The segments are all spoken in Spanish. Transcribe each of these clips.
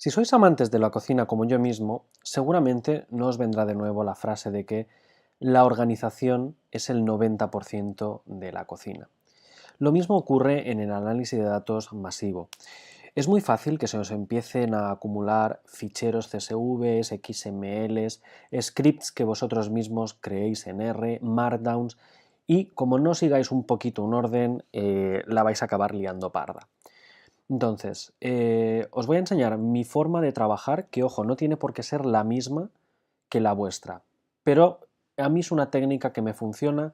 Si sois amantes de la cocina como yo mismo, seguramente no os vendrá de nuevo la frase de que la organización es el 90% de la cocina. Lo mismo ocurre en el análisis de datos masivo. Es muy fácil que se os empiecen a acumular ficheros CSVs, XMLs, scripts que vosotros mismos creéis en R, markdowns, y como no sigáis un poquito un orden, la vais a acabar liando parda. Entonces, os voy a enseñar mi forma de trabajar, que ojo, no tiene por qué ser la misma que la vuestra, pero a mí es una técnica que me funciona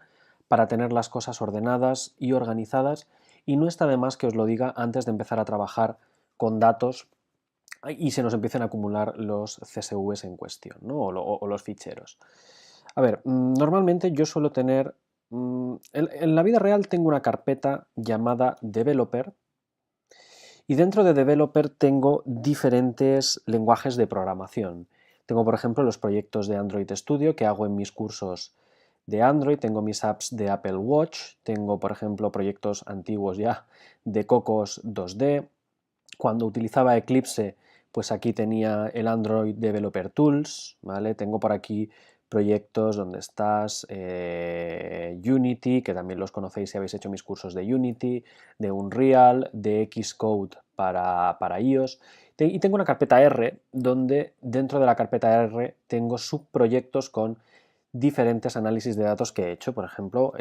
para tener las cosas ordenadas y organizadas, y no está de más que os lo diga antes de empezar a trabajar con datos y se nos empiecen a acumular los CSVs en cuestión, ¿no? o los ficheros. A ver, normalmente yo suelo tener, en la vida real tengo una carpeta llamada developer, y dentro de Developer tengo diferentes lenguajes de programación. Tengo, por ejemplo, los proyectos de Android Studio que hago en mis cursos de Android, tengo mis apps de Apple Watch, tengo, por ejemplo, proyectos antiguos ya de Cocos 2D. Cuando utilizaba Eclipse, pues aquí tenía el Android Developer Tools, ¿vale? Tengo por aquí proyectos donde estás Unity, que también los conocéis si habéis hecho mis cursos de Unity, de Unreal, de Xcode para iOS. Y tengo una carpeta R, donde dentro de la carpeta R tengo subproyectos con diferentes análisis de datos que he hecho. Por ejemplo,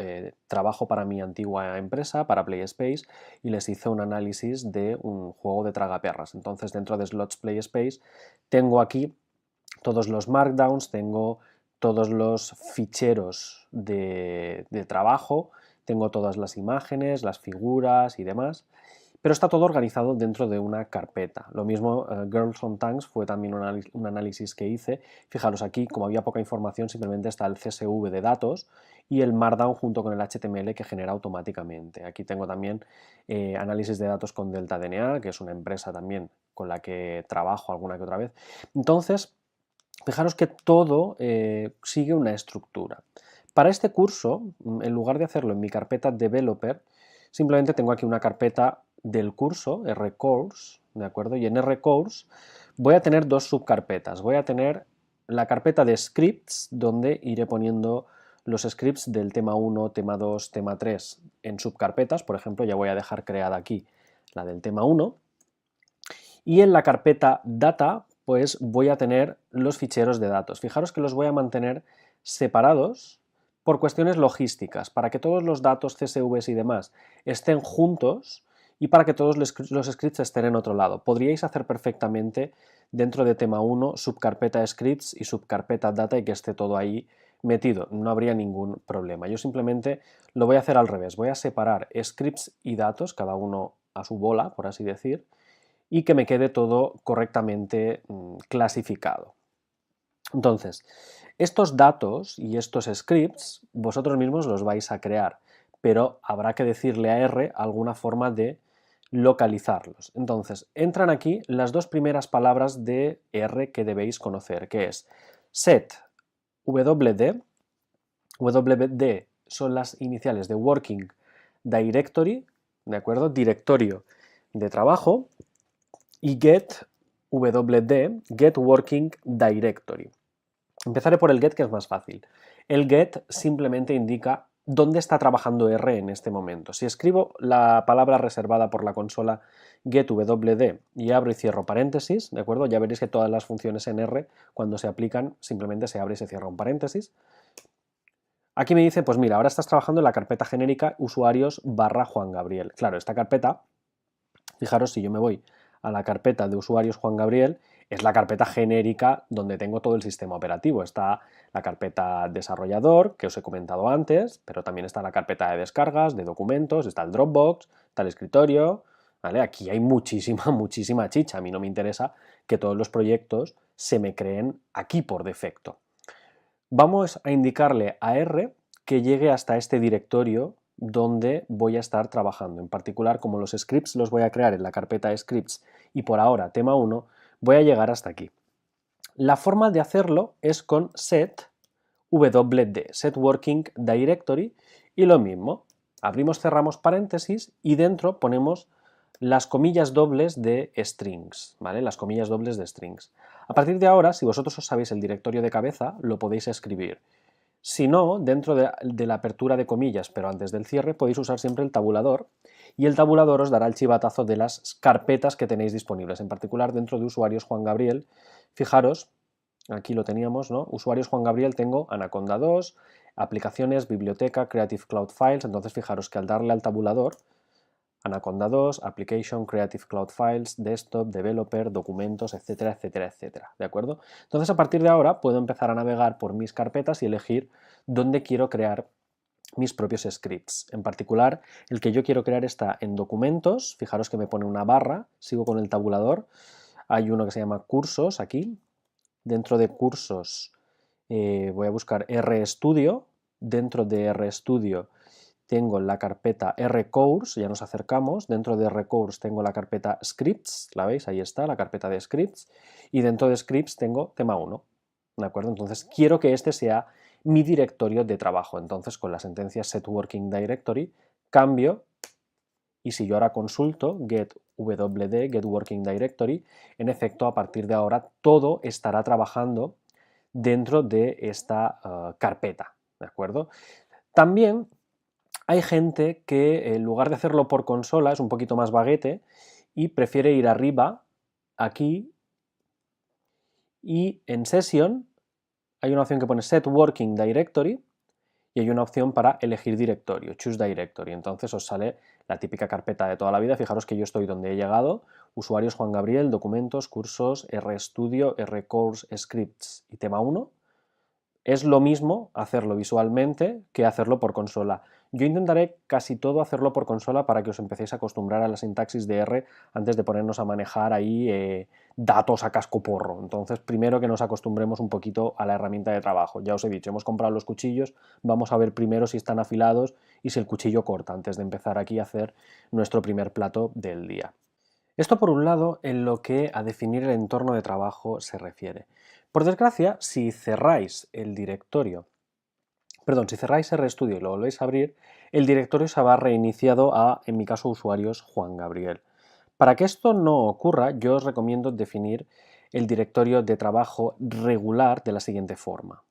trabajo para mi antigua empresa, para PlaySpace, y les hice un análisis de un juego de tragaperras. Entonces, dentro de Slots PlaySpace tengo aquí todos los markdowns, tengo todos los ficheros de trabajo, tengo todas las imágenes, las figuras y demás, pero está todo organizado dentro de una carpeta. Lo mismo, Girls on Tanks fue también un análisis que hice. Fijaros aquí, como había poca información, simplemente está el CSV de datos y el Markdown junto con el HTML que genera automáticamente. Aquí tengo también análisis de datos con Delta DNA, que es una empresa también con la que trabajo alguna que otra vez. Entonces, fijaros que todo sigue una estructura. Para este curso, en lugar de hacerlo en mi carpeta Developer, simplemente tengo aquí una carpeta del curso, RCourse, ¿de acuerdo? Y en RCourse voy a tener dos subcarpetas. Voy a tener la carpeta de scripts, donde iré poniendo los scripts del tema 1, tema 2, tema 3 en subcarpetas. Por ejemplo, ya voy a dejar creada aquí la del tema 1. Y en la carpeta data, pues voy a tener los ficheros de datos. Fijaros que los voy a mantener separados por cuestiones logísticas, para que todos los datos, CSVs y demás estén juntos y para que todos los scripts estén en otro lado. Podríais hacer perfectamente dentro de tema 1 subcarpeta scripts y subcarpeta data y que esté todo ahí metido, no habría ningún problema. Yo simplemente lo voy a hacer al revés, voy a separar scripts y datos, cada uno a su bola, por así decir, y que me quede todo correctamente clasificado. Entonces, estos datos y estos scripts vosotros mismos los vais a crear, pero habrá que decirle a R alguna forma de localizarlos. Entonces, entran aquí las dos primeras palabras de R que debéis conocer, que es set wd. WD son las iniciales de Working Directory, ¿de acuerdo? Directorio de trabajo, y get wd, get working directory. Empezaré por el get, que es más fácil. El get simplemente indica dónde está trabajando R en este momento. Si escribo la palabra reservada por la consola getwd y abro y cierro paréntesis, ¿de acuerdo? Ya veréis que todas las funciones en R, cuando se aplican, simplemente se abre y se cierra un paréntesis. Aquí me dice, pues mira, ahora estás trabajando en la carpeta genérica usuarios / Juan Gabriel. Claro, esta carpeta, fijaros, si yo me voy a la carpeta de usuarios Juan Gabriel, es la carpeta genérica donde tengo todo el sistema operativo. Está la carpeta desarrollador, que os he comentado antes, pero también está la carpeta de descargas, de documentos, está el Dropbox, está el escritorio, ¿vale? Aquí hay muchísima, muchísima chicha. A mí no me interesa que todos los proyectos se me creen aquí por defecto. Vamos a indicarle a R que llegue hasta este directorio donde voy a estar trabajando. En particular, como los scripts los voy a crear en la carpeta scripts y por ahora tema 1, voy a llegar hasta aquí. La forma de hacerlo es con set wd, set working directory, y lo mismo, abrimos, cerramos paréntesis y dentro ponemos las comillas dobles de strings, ¿vale? Las comillas dobles de strings. A partir de ahora, si vosotros os sabéis el directorio de cabeza, lo podéis escribir. Si no, dentro de la apertura de comillas, pero antes del cierre, podéis usar siempre el tabulador, y el tabulador os dará el chivatazo de las carpetas que tenéis disponibles, en particular dentro de usuarios Juan Gabriel. Fijaros, aquí lo teníamos, ¿no? Usuarios Juan Gabriel tengo Anaconda 2, aplicaciones, biblioteca, Creative Cloud Files. Entonces fijaros que al darle al tabulador, Anaconda 2, Application, Creative Cloud Files, Desktop, Developer, Documentos, etcétera, etcétera, etcétera, ¿de acuerdo? Entonces a partir de ahora puedo empezar a navegar por mis carpetas y elegir dónde quiero crear mis propios scripts. En particular, el que yo quiero crear está en Documentos. Fijaros que me pone una barra, sigo con el tabulador, hay uno que se llama Cursos aquí. Dentro de Cursos voy a buscar RStudio. Dentro de RStudio tengo la carpeta RCourse, ya nos acercamos. Dentro de RCourse tengo la carpeta Scripts, ¿la veis? Ahí está, la carpeta de Scripts. Y dentro de Scripts tengo tema 1, ¿de acuerdo? Entonces quiero que este sea mi directorio de trabajo. Entonces con la sentencia set working directory cambio, y si yo ahora consulto get wd, get working directory, en efecto a partir de ahora todo estará trabajando dentro de esta carpeta, ¿de acuerdo? También hay gente que en lugar de hacerlo por consola es un poquito más vaguete y prefiere ir arriba, aquí, y en Session hay una opción que pone Set Working Directory y hay una opción para elegir directorio, Choose Directory. Entonces os sale la típica carpeta de toda la vida. Fijaros que yo estoy donde he llegado, usuarios Juan Gabriel, documentos, cursos, RStudio, RCourse, Scripts y tema 1. Es lo mismo hacerlo visualmente que hacerlo por consola. Yo intentaré casi todo hacerlo por consola para que os empecéis a acostumbrar a la sintaxis de R antes de ponernos a manejar ahí datos a cascoporro. Entonces, primero que nos acostumbremos un poquito a la herramienta de trabajo. Ya os he dicho, hemos comprado los cuchillos, vamos a ver primero si están afilados y si el cuchillo corta antes de empezar aquí a hacer nuestro primer plato del día. Esto por un lado en lo que a definir el entorno de trabajo se refiere. Por desgracia, si cerráis el directorio, si cerráis RStudio y lo volvéis a abrir, el directorio se va reiniciado a, en mi caso, usuarios Juan Gabriel. Para que esto no ocurra, yo os recomiendo definir el directorio de trabajo regular de la siguiente forma.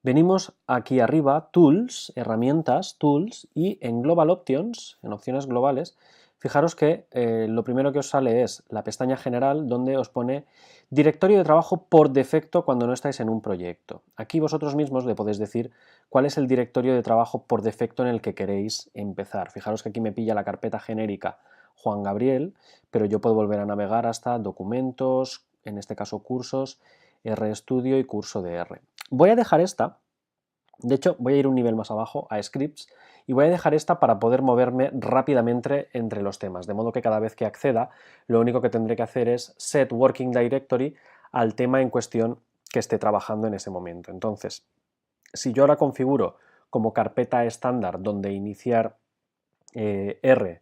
Venimos aquí arriba, Tools, Herramientas, Tools, y en Global Options, en opciones globales, fijaros que lo primero que os sale es la pestaña general donde os pone directorio de trabajo por defecto cuando no estáis en un proyecto. Aquí vosotros mismos le podéis decir cuál es el directorio de trabajo por defecto en el que queréis empezar. Fijaros que aquí me pilla la carpeta genérica Juan Gabriel, pero yo puedo volver a navegar hasta documentos, en este caso cursos, RStudio y curso de R. Voy a dejar esta, de hecho voy a ir un nivel más abajo a Scripts y voy a dejar esta para poder moverme rápidamente entre los temas, de modo que cada vez que acceda lo único que tendré que hacer es set working directory al tema en cuestión que esté trabajando en ese momento. Entonces, si yo ahora configuro como carpeta estándar donde iniciar R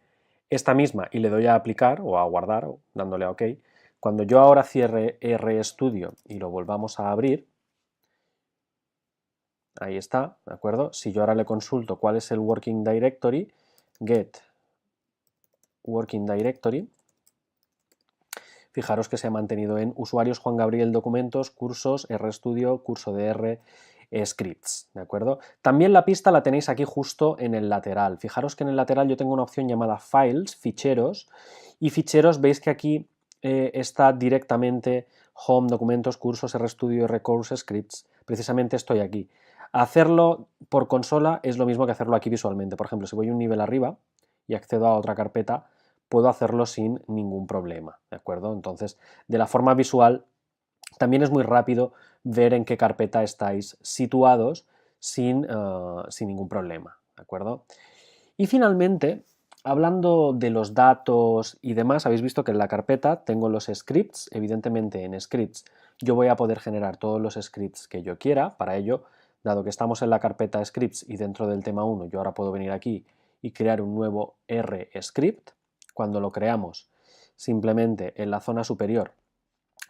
esta misma y le doy a aplicar o a guardar, dándole a OK, cuando yo ahora cierre RStudio y lo volvamos a abrir, ahí está, ¿de acuerdo? Si yo ahora le consulto cuál es el working directory, get working directory, fijaros que se ha mantenido en usuarios Juan Gabriel documentos, cursos, RStudio, curso de R, scripts, ¿de acuerdo? También la pista la tenéis aquí justo en el lateral. Fijaros que en el lateral yo tengo una opción llamada Files, ficheros, y ficheros veis que aquí está directamente Home, documentos, cursos, RStudio, RCourse, scripts. Precisamente estoy aquí. Hacerlo por consola es lo mismo que hacerlo aquí visualmente. Por ejemplo, si voy un nivel arriba y accedo a otra carpeta, puedo hacerlo sin ningún problema, ¿de acuerdo? Entonces, de la forma visual, también es muy rápido ver en qué carpeta estáis situados sin ningún problema, ¿de acuerdo? Y finalmente, hablando de los datos y demás, habéis visto que en la carpeta tengo los scripts. Evidentemente en scripts yo voy a poder generar todos los scripts que yo quiera. Para ello, dado que estamos en la carpeta scripts y dentro del tema 1, yo ahora puedo venir aquí y crear un nuevo R-script. Cuando lo creamos, simplemente en la zona superior,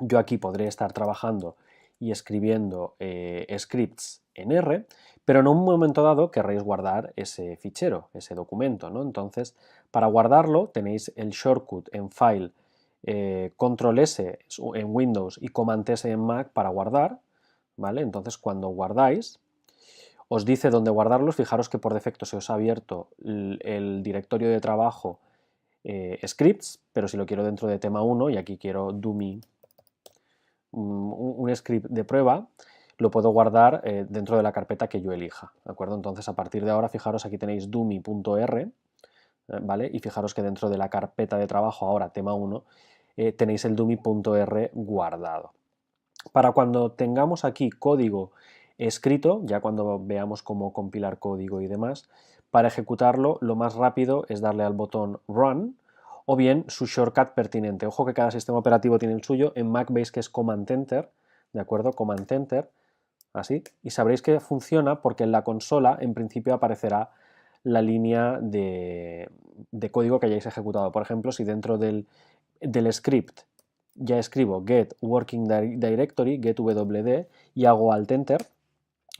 yo aquí podré estar trabajando y escribiendo scripts en R, pero en un momento dado querréis guardar ese fichero, ese documento, ¿no? Entonces, para guardarlo tenéis el shortcut en File, Control S en Windows y Command S en Mac para guardar, ¿vale? Entonces, cuando guardáis, os dice dónde guardarlos. Fijaros que por defecto se os ha abierto el directorio de trabajo scripts, pero si lo quiero dentro de tema 1 y aquí quiero dummy, un script de prueba, lo puedo guardar dentro de la carpeta que yo elija, ¿de acuerdo? Entonces, a partir de ahora, fijaros, aquí tenéis dummy.r, ¿vale? Y fijaros que dentro de la carpeta de trabajo, ahora tema 1, tenéis el dummy.r guardado. Para cuando tengamos aquí código escrito, ya cuando veamos cómo compilar código y demás, para ejecutarlo lo más rápido es darle al botón Run o bien su shortcut pertinente. Ojo que cada sistema operativo tiene el suyo. En Mac veis que es Command Enter, ¿de acuerdo? Command Enter, así, y sabréis que funciona porque en la consola en principio aparecerá la línea de código que hayáis ejecutado. Por ejemplo, si dentro del script ya escribo get working directory, get wd, y hago alt enter,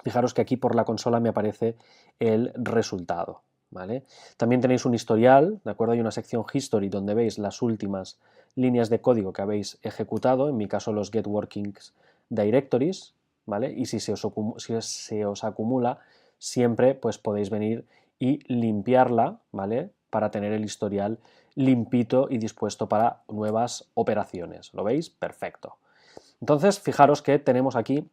fijaros que aquí por la consola me aparece el resultado, ¿vale? También tenéis un historial, ¿de acuerdo? Hay una sección history donde veis las últimas líneas de código que habéis ejecutado, en mi caso los get working directories, ¿vale? Y si se os acumula, siempre pues podéis venir y limpiarla, ¿vale? Para tener el historial limpito y dispuesto para nuevas operaciones. ¿Lo veis? Perfecto. Entonces, fijaros que tenemos aquí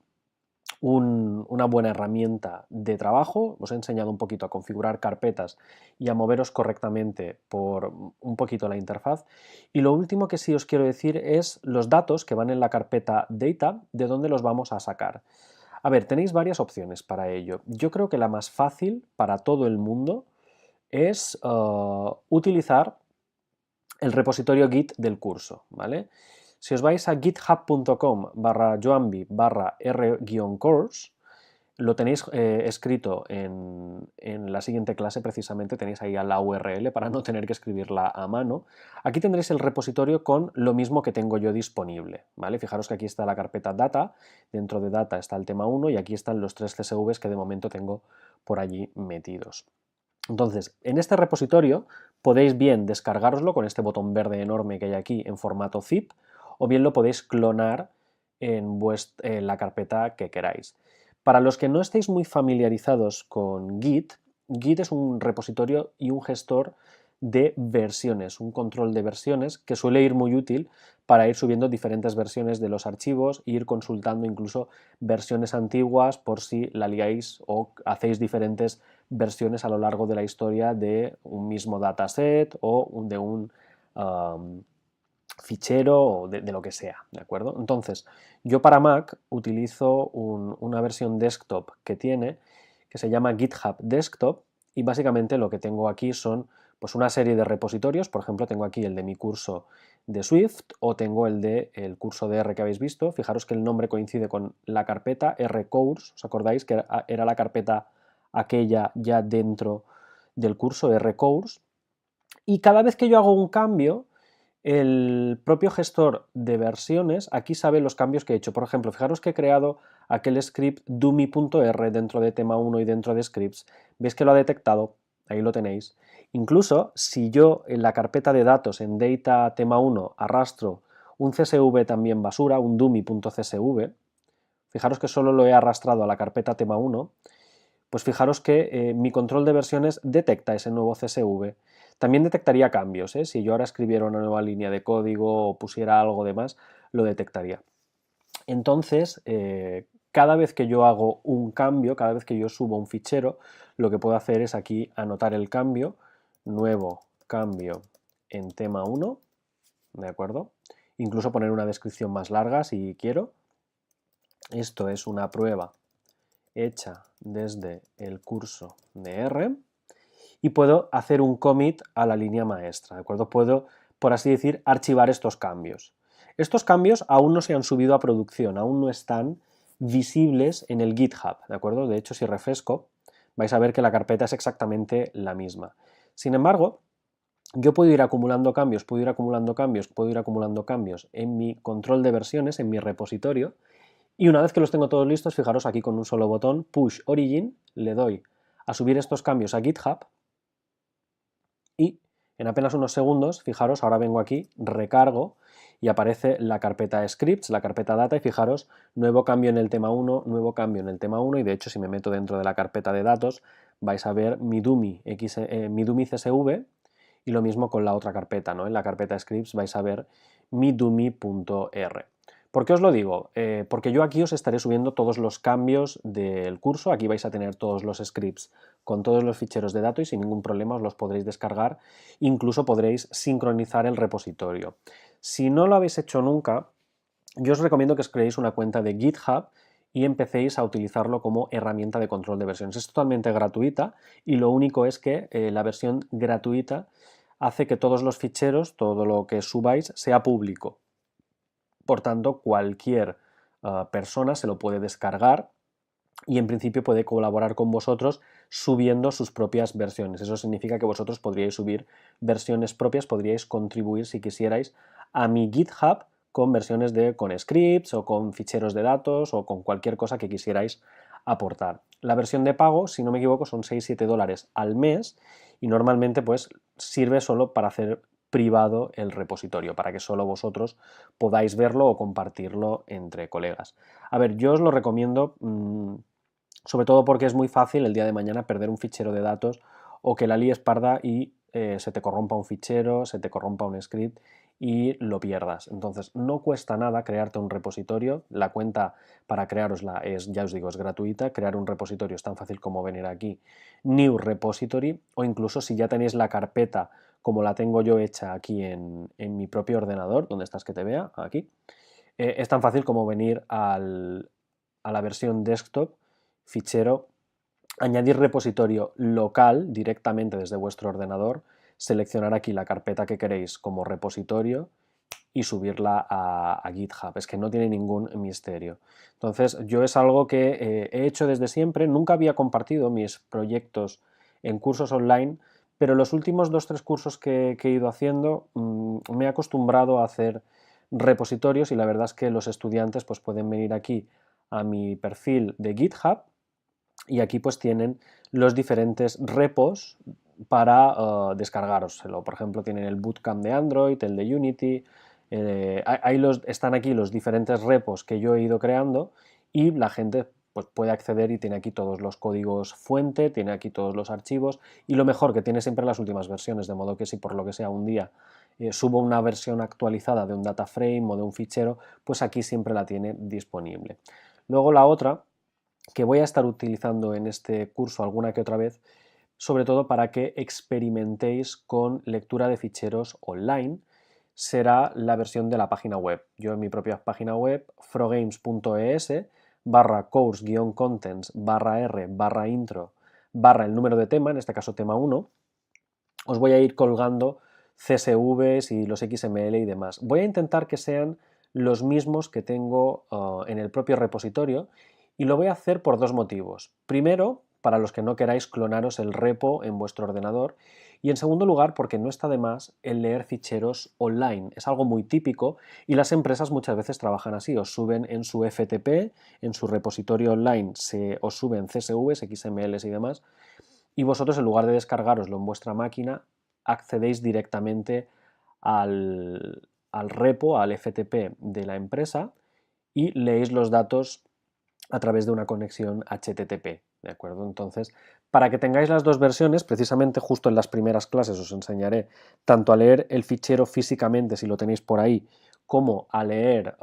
una buena herramienta de trabajo. Os he enseñado un poquito a configurar carpetas y a moveros correctamente por un poquito la interfaz. Y lo último que sí os quiero decir es los datos que van en la carpeta Data, de dónde los vamos a sacar. A ver, tenéis varias opciones para ello. Yo creo que la más fácil para todo el mundo es utilizar el repositorio Git del curso, ¿vale? Si os vais a github.com/joanby/r-course, lo tenéis escrito en la siguiente clase, precisamente tenéis ahí la URL para no tener que escribirla a mano. Aquí tendréis el repositorio con lo mismo que tengo yo disponible, ¿vale? Fijaros que aquí está la carpeta Data, dentro de Data está el tema 1 y aquí están los 3 CSVs que de momento tengo por allí metidos. Entonces, en este repositorio podéis bien descargároslo con este botón verde enorme que hay aquí en formato zip, o bien lo podéis clonar en la carpeta que queráis. Para los que no estéis muy familiarizados con Git, Git es un repositorio y un gestor de versiones, un control de versiones que suele ir muy útil para ir subiendo diferentes versiones de los archivos e ir consultando incluso versiones antiguas por si la liáis o hacéis diferentes versiones a lo largo de la historia de un mismo dataset o de un fichero o de lo que sea, ¿de acuerdo? Entonces, yo para Mac utilizo una versión desktop que tiene, que se llama GitHub Desktop, y básicamente lo que tengo aquí son pues una serie de repositorios. Por ejemplo, tengo aquí el de mi curso de Swift o tengo el de el curso de R que habéis visto. Fijaros que el nombre coincide con la carpeta R-Course, ¿os acordáis que era la carpeta aquella ya dentro del curso R-Course? Y cada vez que yo hago un cambio, el propio gestor de versiones aquí sabe los cambios que he hecho. Por ejemplo, fijaros que he creado aquel script dummy.r dentro de tema 1 y dentro de scripts. ¿Veis que lo ha detectado? Ahí lo tenéis. Incluso si yo en la carpeta de datos en data tema 1 arrastro un CSV también basura, un dummy.csv, fijaros que solo lo he arrastrado a la carpeta tema 1, pues fijaros que mi control de versiones detecta ese nuevo CSV. También detectaría cambios, si yo ahora escribiera una nueva línea de código o pusiera algo de más, lo detectaría. Entonces, cada vez que yo hago un cambio, cada vez que yo subo un fichero, lo que puedo hacer es aquí anotar el cambio, nuevo cambio en tema 1, ¿de acuerdo? Incluso poner una descripción más larga si quiero. Esto es una prueba hecha desde el curso de R y puedo hacer un commit a la línea maestra, ¿de acuerdo? Puedo, por así decir, archivar estos cambios. Estos cambios aún no se han subido a producción, aún no están visibles en el GitHub, ¿de acuerdo? De hecho, si refresco, vais a ver que la carpeta es exactamente la misma. Sin embargo, yo puedo ir acumulando cambios, puedo ir acumulando cambios, puedo ir acumulando cambios en mi control de versiones, en mi repositorio, Y una vez que los tengo todos listos, fijaros aquí con un solo botón, Push Origin, le doy a subir estos cambios a GitHub y en apenas unos segundos, fijaros, ahora vengo aquí, recargo y aparece la carpeta scripts, la carpeta data y fijaros, nuevo cambio en el tema 1, nuevo cambio en el tema 1 y de hecho si me meto dentro de la carpeta de datos vais a ver mi Dummy, mi Dummy CSV y lo mismo con la otra carpeta, ¿no? En la carpeta scripts vais a ver mi dummy.r. ¿Por qué os lo digo? Porque yo aquí os estaré subiendo todos los cambios del curso, aquí vais a tener todos los scripts con todos los ficheros de datos y sin ningún problema os los podréis descargar, incluso podréis sincronizar el repositorio. Si no lo habéis hecho nunca, yo os recomiendo que os creéis una cuenta de GitHub y empecéis a utilizarlo como herramienta de control de versiones. Es totalmente gratuita y lo único es que la versión gratuita hace que todos los ficheros, todo lo que subáis, sea público. Por tanto, cualquier persona se lo puede descargar y en principio puede colaborar con vosotros subiendo sus propias versiones. Eso significa que vosotros podríais subir versiones propias, podríais contribuir si quisierais a mi GitHub con versiones con scripts o con ficheros de datos o con cualquier cosa que quisierais aportar. La versión de pago, si no me equivoco, son 6-7 dólares al mes y normalmente pues sirve solo para hacer privado el repositorio, para que solo vosotros podáis verlo o compartirlo entre colegas. A ver, yo os lo recomiendo sobre todo porque es muy fácil el día de mañana perder un fichero de datos o que la líes parda y se te corrompa un fichero, se te corrompa un script y lo pierdas. Entonces no cuesta nada crearte un repositorio, la cuenta para crearosla es, ya os digo, es gratuita, crear un repositorio es tan fácil como venir aquí, New Repository, o incluso si ya tenéis la carpeta como la tengo yo hecha aquí en mi propio ordenador, donde estás que te vea, aquí, es tan fácil como venir a la versión desktop, fichero, añadir repositorio local directamente desde vuestro ordenador, seleccionar aquí la carpeta que queréis como repositorio y subirla a GitHub. Es que no tiene ningún misterio. Entonces, yo es algo que he hecho desde siempre. Nunca había compartido mis proyectos en cursos online, pero los últimos 2-3 cursos que he ido haciendo me he acostumbrado a hacer repositorios y la verdad es que los estudiantes pues, pueden venir aquí a mi perfil de GitHub y aquí pues tienen los diferentes repos para descargárselo. Por ejemplo, tienen el Bootcamp de Android, el de Unity, están aquí los diferentes repos que yo he ido creando y la gente pues, puede acceder y tiene aquí todos los códigos fuente, tiene aquí todos los archivos y lo mejor que tiene siempre las últimas versiones, de modo que si por lo que sea un día subo una versión actualizada de un data frame o de un fichero, pues aquí siempre la tiene disponible. Luego la otra que voy a estar utilizando en este curso alguna que otra vez, sobre todo para que experimentéis con lectura de ficheros online, será la versión de la página web. Yo en mi propia página web, frogames.es /course-contents /r /intro el número de tema, en este caso tema 1, os voy a ir colgando CSVs y los XML y demás. Voy a intentar que sean los mismos que tengo en el propio repositorio y lo voy a hacer por dos motivos. Primero, para los que no queráis clonaros el repo en vuestro ordenador y en segundo lugar porque no está de más el leer ficheros online. Es algo muy típico y las empresas muchas veces trabajan así, os suben en su FTP, en su repositorio online, os suben CSVs, XMLs y demás y vosotros en lugar de descargaroslo en vuestra máquina accedéis directamente al repo, al FTP de la empresa y leéis los datos a través de una conexión HTTP, ¿de acuerdo? Entonces, para que tengáis las dos versiones, precisamente justo en las primeras clases os enseñaré tanto a leer el fichero físicamente, si lo tenéis por ahí, como a leer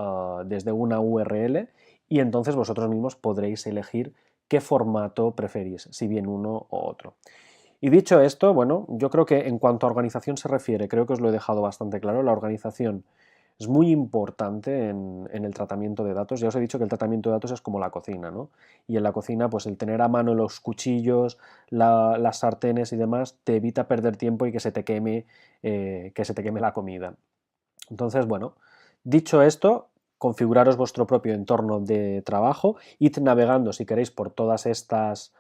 desde una URL y entonces vosotros mismos podréis elegir qué formato preferís, si bien uno o otro. Y dicho esto, bueno, yo creo que en cuanto a organización se refiere, creo que os lo he dejado bastante claro, la organización es muy importante en el tratamiento de datos. Ya os he dicho que el tratamiento de datos es como la cocina, ¿no? Y en la cocina, pues el tener a mano los cuchillos, las sartenes y demás, te evita perder tiempo y que se te queme la comida. Entonces, bueno, dicho esto, configuraros vuestro propio entorno de trabajo, id navegando si queréis por todas estas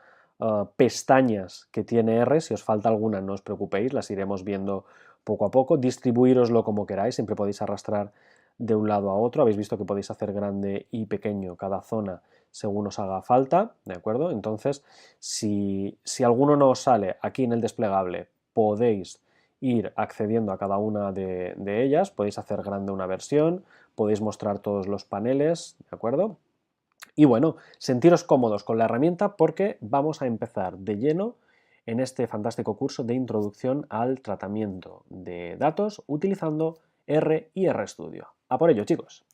pestañas que tiene R, si os falta alguna no os preocupéis, las iremos viendo poco a poco, distribuíroslo como queráis, siempre podéis arrastrar de un lado a otro. Habéis visto que podéis hacer grande y pequeño cada zona según os haga falta, ¿de acuerdo? Entonces, si alguno no os sale aquí en el desplegable, podéis ir accediendo a cada una de ellas, podéis hacer grande una versión, podéis mostrar todos los paneles, ¿de acuerdo? Y bueno, sentiros cómodos con la herramienta porque vamos a empezar de lleno en este fantástico curso de introducción al tratamiento de datos utilizando R y RStudio. ¡A por ello, chicos!